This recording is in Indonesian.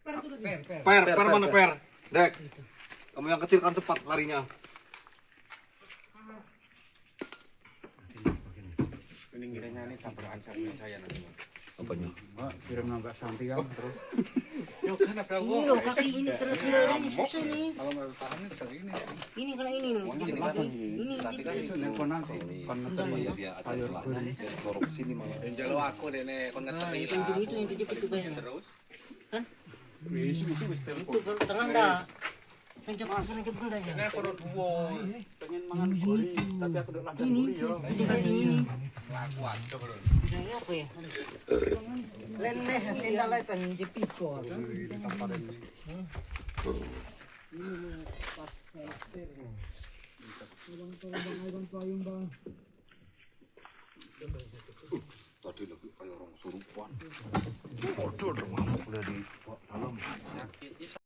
Per mana per? Dek. Kamu yang kecil kan cepat larinya. Ini ngiranya ini tabrakan sama saya nanti. Apanya? Kirim nggak santai kan terus. Yo kan ada Ini loh kaki ini terus ini susah nih. Kalau nggak paham ini segini. Ini karena ini loh. Ini Berarti kan isu Nelfon nanti. Kan Dia ada celahnya. Dia sorok sini malah. yang jalo aku dene kon ngeteri itu lah. itu yang titip itu banyak. Terus wis telepon. Itu kalau terang dah. Kencap asal kencap dah ya. ini perut duo. Pengen mangan gori, tapi aku udah ladang gori ya. Ini. Lakuan coba. Ini apa ya? Lele hasil dalai tanji piko. Tadi lagi kayak orang surupan. Waduh, ngamuk udah di